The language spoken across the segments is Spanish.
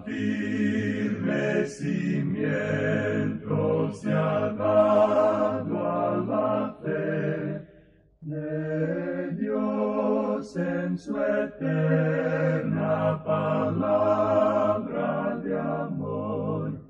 firme cimiento se ha dado a la fe de Dios en su eterna palabra de amor.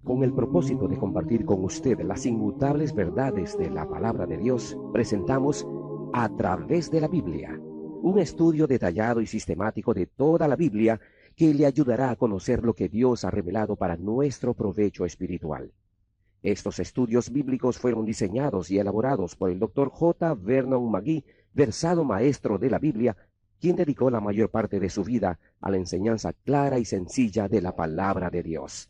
Con el propósito de compartir con usted las inmutables verdades de la palabra de Dios, presentamos A Través de la Biblia, un estudio detallado y sistemático de toda la Biblia que le ayudará a conocer lo que Dios ha revelado para nuestro provecho espiritual. Estos estudios bíblicos fueron diseñados y elaborados por el Dr. J. Vernon McGee, versado maestro de la Biblia, quien dedicó la mayor parte de su vida a la enseñanza clara y sencilla de la palabra de Dios.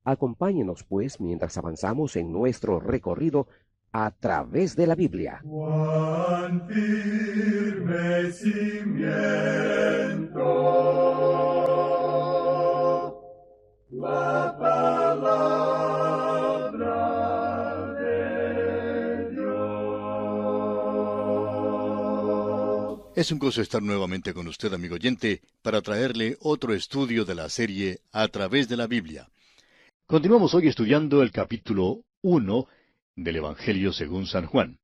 Acompáñenos, pues, mientras avanzamos en nuestro recorrido a través de la Biblia. Cuán firme cimiento la palabra de Dios. Es un gozo estar nuevamente con usted, amigo oyente, para traerle otro estudio de la serie A Través de la Biblia. Continuamos hoy estudiando el capítulo 1 del Evangelio según San Juan.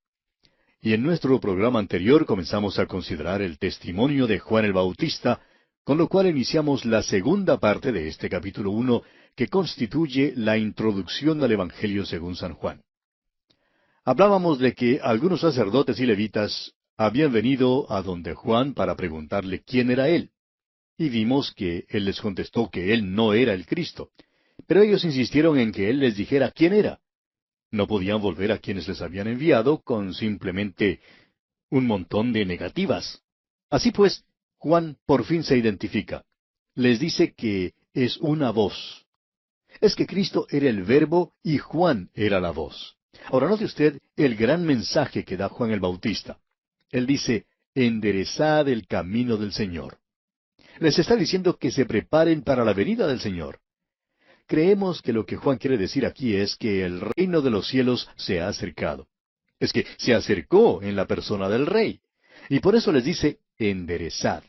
Y en nuestro programa anterior comenzamos a considerar el testimonio de Juan el Bautista, con lo cual iniciamos la segunda parte de este capítulo 1, que constituye la introducción al Evangelio según San Juan. Hablábamos de que algunos sacerdotes y levitas habían venido a donde Juan para preguntarle quién era él. Y vimos que él les contestó que él no era el Cristo. Pero ellos insistieron en que él les dijera quién era. No podían volver a quienes les habían enviado con simplemente un montón de negativas. Así pues, Juan por fin se identifica. Les dice que es una voz. Es que Cristo era el Verbo y Juan era la voz. Ahora note usted el gran mensaje que da Juan el Bautista. Él dice, enderezad el camino del Señor. Les está diciendo que se preparen para la venida del Señor. Creemos que lo que Juan quiere decir aquí es que el reino de los cielos se ha acercado. Es que se acercó en la persona del Rey. Y por eso les dice, enderezad.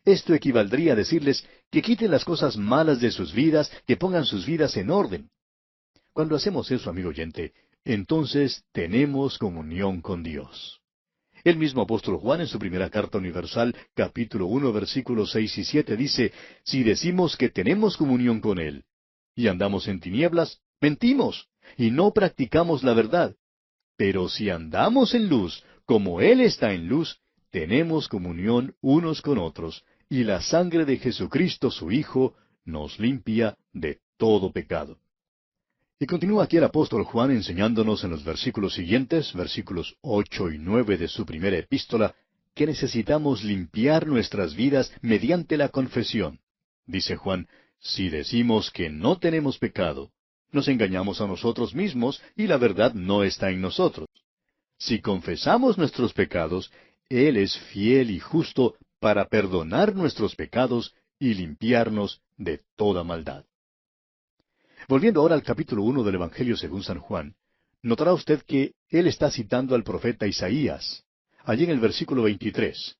Esto equivaldría a decirles que quiten las cosas malas de sus vidas, que pongan sus vidas en orden. Cuando hacemos eso, amigo oyente, entonces tenemos comunión con Dios. El mismo apóstol Juan en su primera carta universal, capítulo 1, versículos 6 y 7, dice, si decimos que tenemos comunión con Él, y andamos en tinieblas, mentimos, y no practicamos la verdad. Pero si andamos en luz, como Él está en luz, tenemos comunión unos con otros, y la sangre de Jesucristo su Hijo nos limpia de todo pecado. Y continúa aquí el apóstol Juan enseñándonos en los versículos siguientes, versículos 8 y 9 de su primera epístola, que necesitamos limpiar nuestras vidas mediante la confesión. Dice Juan, si decimos que no tenemos pecado, nos engañamos a nosotros mismos y la verdad no está en nosotros. Si confesamos nuestros pecados, Él es fiel y justo para perdonar nuestros pecados y limpiarnos de toda maldad. Volviendo ahora al capítulo 1 del Evangelio según San Juan, notará usted que él está citando al profeta Isaías, allí en el versículo 23.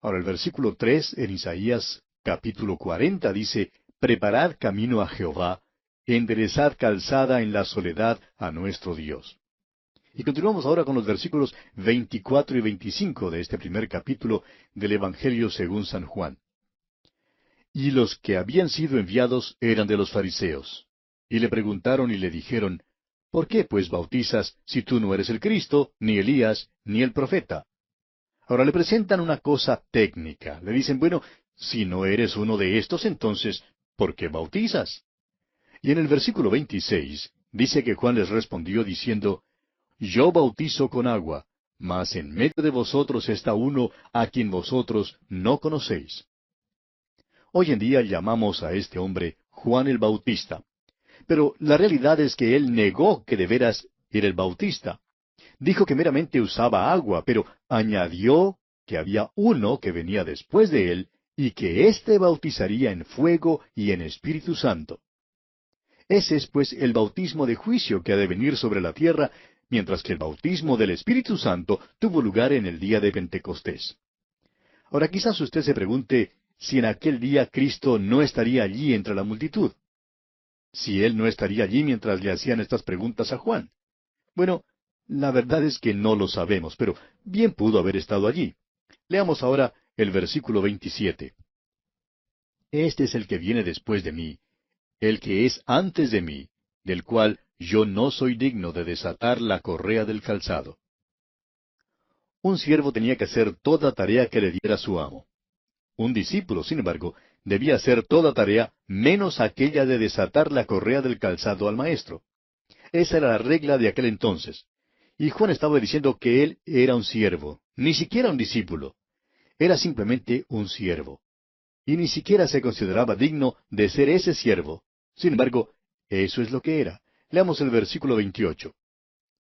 Ahora el versículo 3 en Isaías capítulo 40 dice, preparad camino a Jehová, enderezad calzada en la soledad a nuestro Dios. Y continuamos ahora con los versículos 24 y 25 de este primer capítulo del Evangelio según San Juan. Y los que habían sido enviados eran de los fariseos. Y le preguntaron y le dijeron, ¿por qué pues bautizas si tú no eres el Cristo, ni Elías, ni el profeta? Ahora le presentan una cosa técnica. Le dicen, bueno, si no eres uno de estos, entonces, ¿por qué bautizas? Y en el versículo 26 dice que Juan les respondió diciendo, yo bautizo con agua, mas en medio de vosotros está uno a quien vosotros no conocéis. Hoy en día llamamos a este hombre Juan el Bautista. Pero la realidad es que él negó que de veras era el Bautista. Dijo que meramente usaba agua, pero añadió que había uno que venía después de él y que éste bautizaría en fuego y en Espíritu Santo. Ese es pues el bautismo de juicio que ha de venir sobre la tierra, mientras que el bautismo del Espíritu Santo tuvo lugar en el día de Pentecostés. Ahora quizás usted se pregunte, si en aquel día Cristo no estaría allí entre la multitud. Si Él no estaría allí mientras le hacían estas preguntas a Juan. Bueno, la verdad es que no lo sabemos, pero bien pudo haber estado allí. Leamos ahora el versículo 27. Este es el que viene después de mí, el que es antes de mí, del cual yo no soy digno de desatar la correa del calzado. Un siervo tenía que hacer toda tarea que le diera su amo. Un discípulo, sin embargo, debía hacer toda tarea menos aquella de desatar la correa del calzado al maestro. Esa era la regla de aquel entonces. Y Juan estaba diciendo que él era un siervo, ni siquiera un discípulo. Era simplemente un siervo. Y ni siquiera se consideraba digno de ser ese siervo. Sin embargo, eso es lo que era. Leamos el versículo 28.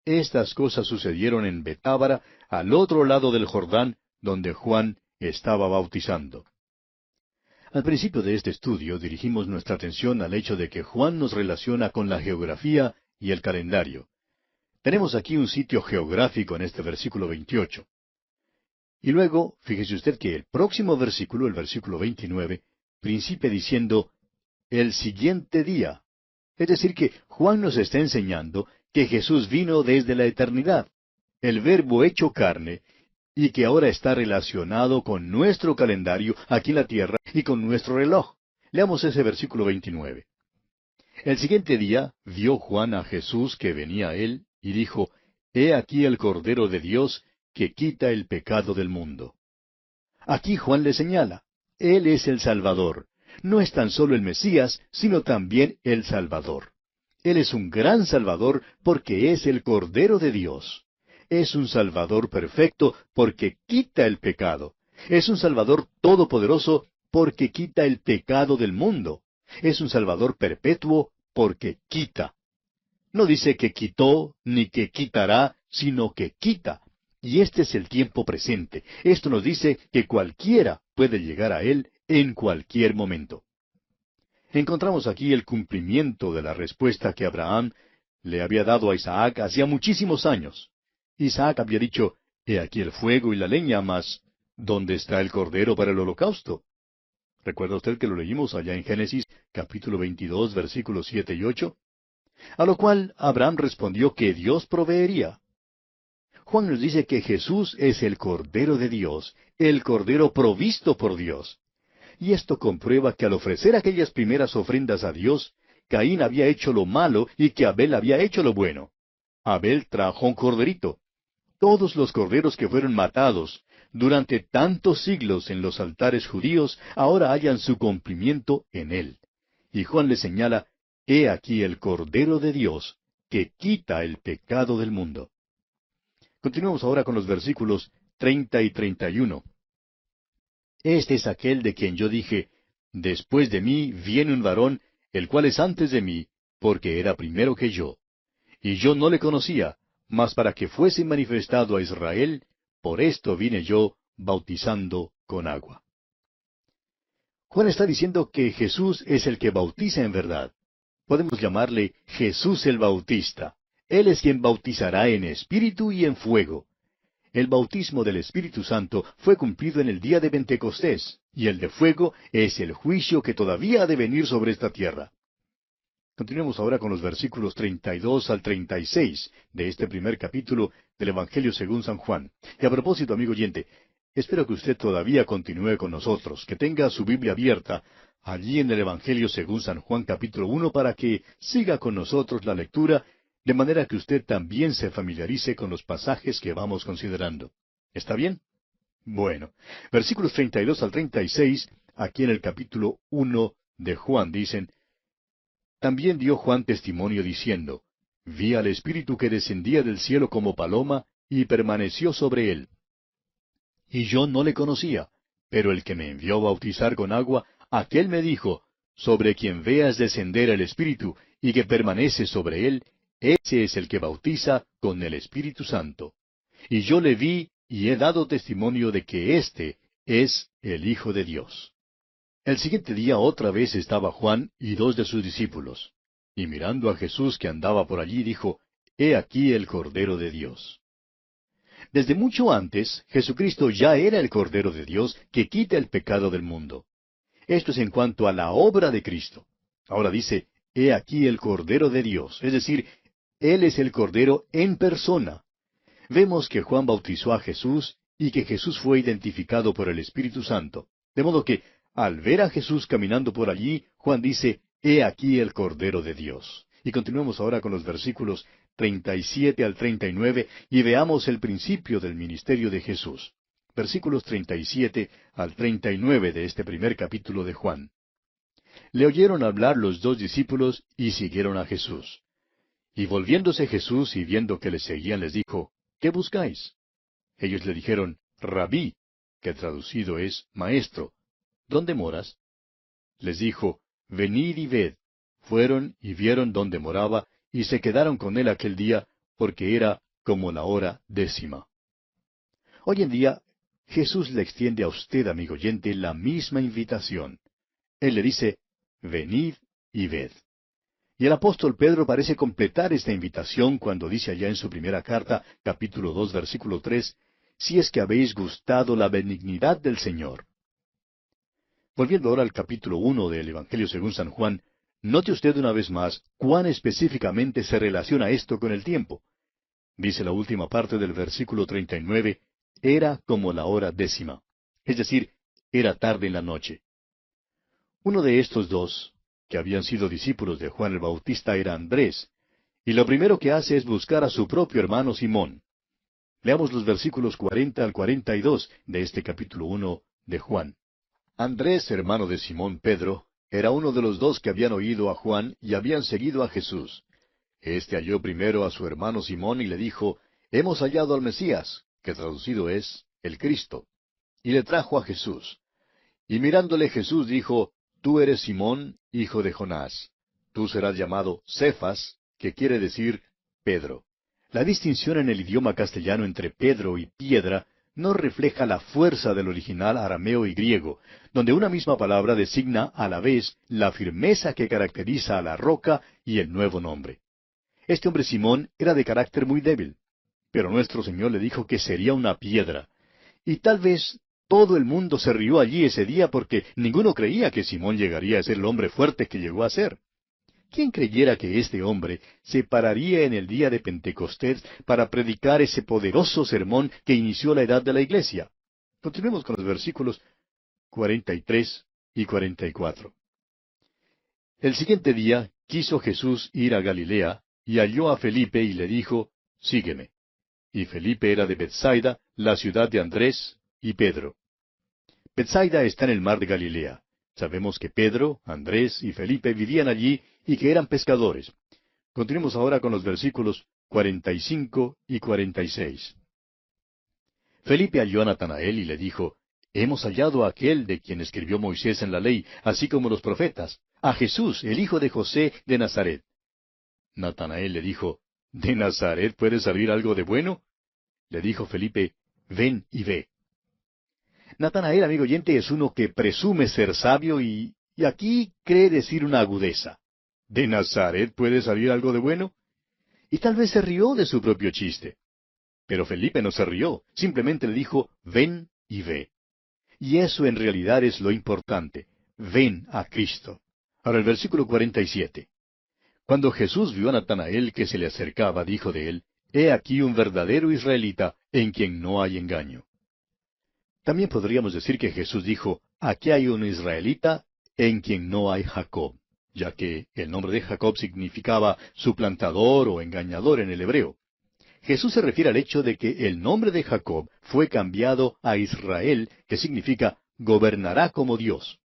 Estas cosas sucedieron en Betábara, al otro lado del Jordán, donde Juan estaba bautizando. Al principio de este estudio dirigimos nuestra atención al hecho de que Juan nos relaciona con la geografía y el calendario. Tenemos aquí un sitio geográfico en este versículo 28. Y luego, fíjese usted que el próximo versículo, el versículo 29, principia diciendo, el siguiente día. Es decir, que Juan nos está enseñando que Jesús vino desde la eternidad, el Verbo hecho carne, y que ahora está relacionado con nuestro calendario aquí en la tierra y con nuestro reloj. Leamos ese versículo 29. El siguiente día vio Juan a Jesús que venía a él, y dijo, He aquí el Cordero de Dios que quita el pecado del mundo. Aquí Juan le señala, Él es el Salvador. No es tan solo el Mesías, sino también el Salvador. Él es un gran Salvador porque es el Cordero de Dios. Es un Salvador perfecto porque quita el pecado. Es un Salvador todopoderoso porque quita el pecado del mundo. Es un Salvador perpetuo porque quita. No dice que quitó ni que quitará, sino que quita. Y este es el tiempo presente. Esto nos dice que cualquiera puede llegar a Él en cualquier momento. Encontramos aquí el cumplimiento de la respuesta que Abraham le había dado a Isaac hacía muchísimos años. Isaac había dicho, He aquí el fuego y la leña, mas ¿dónde está el cordero para el holocausto? ¿Recuerda usted que lo leímos allá en Génesis capítulo 22, versículos 7 y 8? A lo cual Abraham respondió que Dios proveería. Juan nos dice que Jesús es el Cordero de Dios, el Cordero provisto por Dios. Y esto comprueba que al ofrecer aquellas primeras ofrendas a Dios, Caín había hecho lo malo y que Abel había hecho lo bueno. Abel trajo un corderito. Todos los corderos que fueron matados durante tantos siglos en los altares judíos ahora hallan su cumplimiento en él. Y Juan le señala, He aquí el Cordero de Dios, que quita el pecado del mundo. Continuamos ahora con los versículos 30 y 31. Este es aquel de quien yo dije, Después de mí viene un varón, el cual es antes de mí, porque era primero que yo. Y yo no le conocía, mas para que fuese manifestado a Israel, por esto vine yo bautizando con agua. Juan está diciendo que Jesús es el que bautiza en verdad. Podemos llamarle Jesús el Bautista. Él es quien bautizará en espíritu y en fuego. El bautismo del Espíritu Santo fue cumplido en el día de Pentecostés, y el de fuego es el juicio que todavía ha de venir sobre esta tierra. Continuemos ahora con los versículos 32 al 36 de este primer capítulo del Evangelio según San Juan. Y a propósito, amigo oyente, espero que usted todavía continúe con nosotros, que tenga su Biblia abierta allí en el Evangelio según San Juan capítulo 1 para que siga con nosotros la lectura, de manera que usted también se familiarice con los pasajes que vamos considerando. ¿Está bien? Bueno, versículos 32 al 36, aquí en el capítulo 1 de Juan dicen, También dio Juan testimonio diciendo, Vi al Espíritu que descendía del cielo como paloma y permaneció sobre él. Y yo no le conocía, pero el que me envió a bautizar con agua, aquel me dijo, Sobre quien veas descender el Espíritu y que permanece sobre él, ese es el que bautiza con el Espíritu Santo. Y yo le vi y he dado testimonio de que éste es el Hijo de Dios. El siguiente día otra vez estaba Juan y dos de sus discípulos. Y mirando a Jesús que andaba por allí, dijo, He aquí el Cordero de Dios. Desde mucho antes, Jesucristo ya era el Cordero de Dios que quita el pecado del mundo. Esto es en cuanto a la obra de Cristo. Ahora dice, he aquí el Cordero de Dios, es decir, Él es el Cordero en persona. Vemos que Juan bautizó a Jesús y que Jesús fue identificado por el Espíritu Santo. De modo que, al ver a Jesús caminando por allí, Juan dice, he aquí el Cordero de Dios. Y continuemos ahora con los versículos 37 al 39 y veamos el principio del ministerio de Jesús. Versículos 37 al 39 de este primer capítulo de Juan. Le oyeron hablar los dos discípulos y siguieron a Jesús. Y volviéndose Jesús y viendo que le seguían, les dijo, ¿qué buscáis? Ellos le dijeron, Rabí, que traducido es Maestro, ¿dónde moras? Les dijo, venid y ved. Fueron y vieron dónde moraba, y se quedaron con él aquel día, porque era como la hora 10. Hoy en día, Jesús le extiende a usted, amigo oyente, la misma invitación. Él le dice, venid y ved. Y el apóstol Pedro parece completar esta invitación cuando dice allá en su primera carta, capítulo 2, versículo 3, si es que habéis gustado la benignidad del Señor. Volviendo ahora al capítulo 1 del Evangelio según San Juan, note usted una vez más cuán específicamente se relaciona esto con el tiempo. Dice la última parte del versículo 39, era como la hora 10, es decir, era tarde en la noche. Uno de estos dos, que habían sido discípulos de Juan el Bautista, era Andrés, y lo primero que hace es buscar a su propio hermano Simón. Leamos los versículos 40 al 42 de este capítulo 1 de Juan. Andrés, hermano de Simón Pedro, era uno de los dos que habían oído a Juan y habían seguido a Jesús. Este halló primero a su hermano Simón y le dijo, hemos hallado al Mesías, que traducido es, el Cristo. Y le trajo a Jesús. Y mirándole Jesús dijo, tú eres Simón, hijo de Jonás. Tú serás llamado Cefas, que quiere decir Pedro. La distinción en el idioma castellano entre Pedro y piedra no refleja la fuerza del original arameo y griego, donde una misma palabra designa a la vez la firmeza que caracteriza a la roca y el nuevo nombre. Este hombre Simón era de carácter muy débil, pero nuestro Señor le dijo que sería una piedra. Y tal vez todo el mundo se rió allí ese día porque ninguno creía que Simón llegaría a ser el hombre fuerte que llegó a ser. ¿Quién creyera que este hombre se pararía en el día de Pentecostés para predicar ese poderoso sermón que inició la edad de la iglesia? Continuemos con los versículos 43 y 44. El siguiente día quiso Jesús ir a Galilea, y halló a Felipe y le dijo, sígueme. Y Felipe era de Bethsaida, la ciudad de Andrés y Pedro. Bethsaida está en el mar de Galilea. Sabemos que Pedro, Andrés y Felipe vivían allí y que eran pescadores. Continuemos ahora con los versículos 45 y 46. Felipe halló a Natanael y le dijo, hemos hallado a aquel de quien escribió Moisés en la ley, así como los profetas, a Jesús, el hijo de José de Nazaret. Natanael le dijo, ¿de Nazaret puede salir algo de bueno? Le dijo Felipe, ven y ve. Natanael, amigo oyente, es uno que presume ser sabio y aquí cree decir una agudeza. ¿De Nazaret puede salir algo de bueno? Y tal vez se rió de su propio chiste. Pero Felipe no se rió, simplemente le dijo, ven y ve. Y eso en realidad es lo importante, ven a Cristo. Ahora el versículo 47. Cuando Jesús vio a Natanael que se le acercaba, dijo de él, he aquí un verdadero israelita en quien no hay engaño. También podríamos decir que Jesús dijo, aquí hay un israelita en quien no hay Jacob, ya que el nombre de Jacob significaba suplantador o engañador en el hebreo. Jesús se refiere al hecho de que el nombre de Jacob fue cambiado a Israel, que significa gobernará como Dios.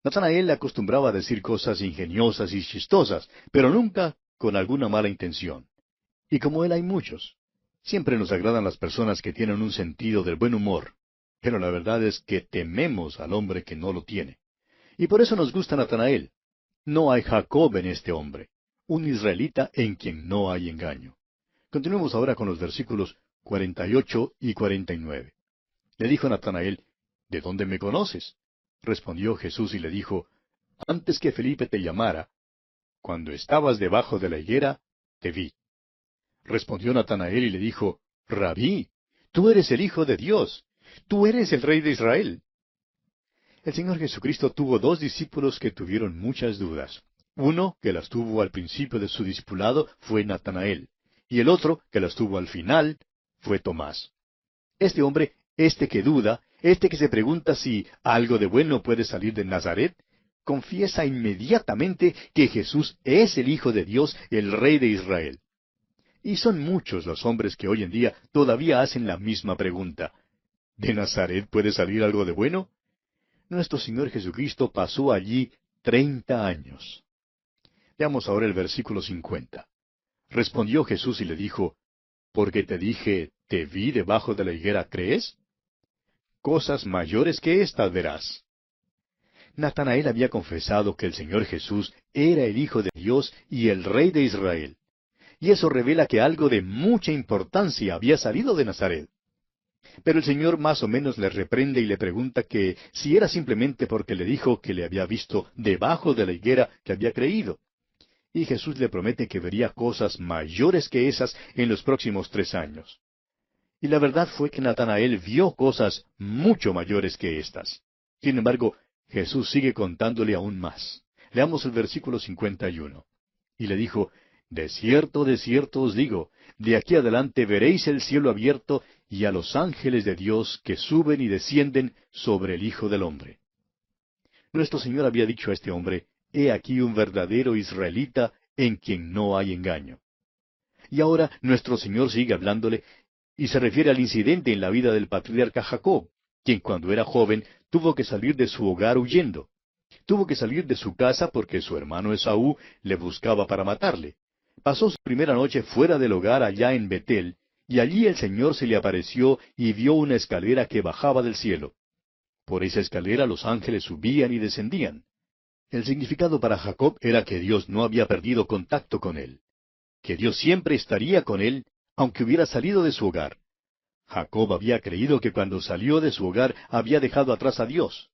Natanael acostumbraba a decir cosas ingeniosas y chistosas, pero nunca con alguna mala intención. Y como él hay muchos. Siempre nos agradan las personas que tienen un sentido del buen humor. Pero la verdad es que tememos al hombre que no lo tiene. Y por eso nos gusta Natanael. No hay Jacob en este hombre, un israelita en quien no hay engaño. Continuemos ahora con los versículos 48 y 49. Le dijo Natanael, ¿de dónde me conoces? Respondió Jesús y le dijo, antes que Felipe te llamara, cuando estabas debajo de la higuera, te vi. Respondió Natanael y le dijo, Rabí, tú eres el Hijo de Dios, tú eres el Rey de Israel. El Señor Jesucristo tuvo dos discípulos que tuvieron muchas dudas. Uno, que las tuvo al principio de su discipulado, fue Natanael, y el otro, que las tuvo al final, fue Tomás. Este hombre, este que duda, este que se pregunta si algo de bueno puede salir de Nazaret, confiesa inmediatamente que Jesús es el Hijo de Dios, el Rey de Israel. Y son muchos los hombres que hoy en día todavía hacen la misma pregunta. ¿De Nazaret puede salir algo de bueno? Nuestro Señor Jesucristo pasó allí 30 años. Veamos ahora el versículo 50. Respondió Jesús y le dijo, «Porque te dije, te vi debajo de la higuera, ¿crees? Cosas mayores que estas verás». Natanael había confesado que el Señor Jesús era el Hijo de Dios y el Rey de Israel. Y eso revela que algo de mucha importancia había salido de Nazaret. Pero el Señor más o menos le reprende y le pregunta que si era simplemente porque le dijo que le había visto debajo de la higuera que había creído. Y Jesús le promete que vería cosas mayores que esas en los próximos 3 años. Y la verdad fue que Natanael vio cosas mucho mayores que estas. Sin embargo, Jesús sigue contándole aún más. Leamos el versículo 51. Y le dijo, de cierto os digo, de aquí adelante veréis el cielo abierto y a los ángeles de Dios que suben y descienden sobre el Hijo del Hombre. Nuestro Señor había dicho a este hombre, he aquí un verdadero israelita en quien no hay engaño. Y ahora nuestro Señor sigue hablándole y se refiere al incidente en la vida del patriarca Jacob, quien cuando era joven tuvo que salir de su hogar huyendo. Tuvo que salir de su casa porque su hermano Esaú le buscaba para matarle. Pasó su primera noche fuera del hogar allá en Betel, y allí el Señor se le apareció y vio una escalera que bajaba del cielo. Por esa escalera los ángeles subían y descendían. El significado para Jacob era que Dios no había perdido contacto con él, que Dios siempre estaría con él, aunque hubiera salido de su hogar. Jacob había creído que cuando salió de su hogar había dejado atrás a Dios.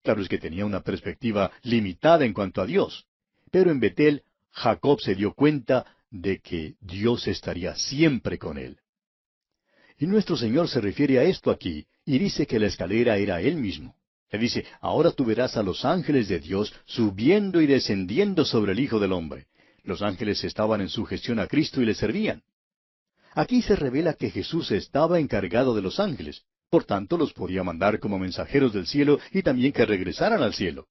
Claro es que tenía una perspectiva limitada en cuanto a Dios, pero en Betel Jacob se dio cuenta de que Dios estaría siempre con él. Y nuestro Señor se refiere a esto aquí, y dice que la escalera era Él mismo. Le dice, ahora tú verás a los ángeles de Dios subiendo y descendiendo sobre el Hijo del Hombre. Los ángeles estaban en sujeción a Cristo y le servían. Aquí se revela que Jesús estaba encargado de los ángeles, por tanto los podía mandar como mensajeros del cielo y también que regresaran al cielo.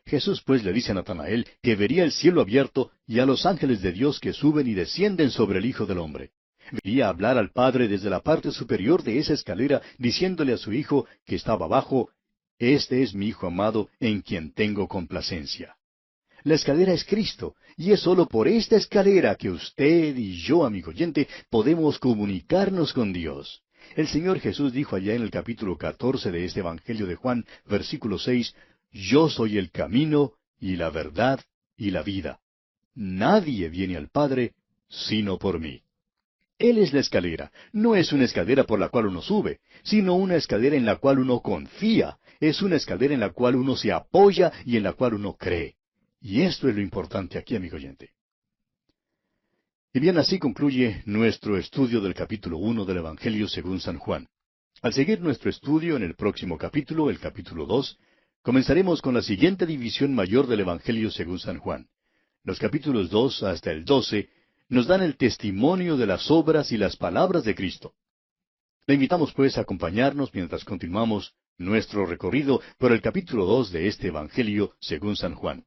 Jesús pues le dice a Natanael que vería el cielo abierto y a los ángeles de Dios que suben y descienden sobre el Hijo del Hombre. Vería hablar al Padre desde la parte superior de esa escalera, diciéndole a su Hijo que estaba abajo, «Este es mi Hijo amado, en quien tengo complacencia». La escalera es Cristo, y es sólo por esta escalera que usted y yo, amigo oyente, podemos comunicarnos con Dios. El Señor Jesús dijo allá en el capítulo 14 de este Evangelio de Juan, versículo 6, «Yo soy el camino, y la verdad, y la vida. Nadie viene al Padre, sino por mí». Él es la escalera. No es una escalera por la cual uno sube, sino una escalera en la cual uno confía. Es una escalera en la cual uno se apoya y en la cual uno cree. Y esto es lo importante aquí, amigo oyente. Y bien, así concluye nuestro estudio del capítulo 1 del Evangelio según San Juan. Al seguir nuestro estudio en el próximo capítulo, el capítulo 2, comenzaremos con la siguiente división mayor del Evangelio según San Juan. Los capítulos 2 hasta el 12 nos dan el testimonio de las obras y las palabras de Cristo. Le invitamos pues a acompañarnos mientras continuamos nuestro recorrido por el capítulo 2 de este Evangelio según San Juan.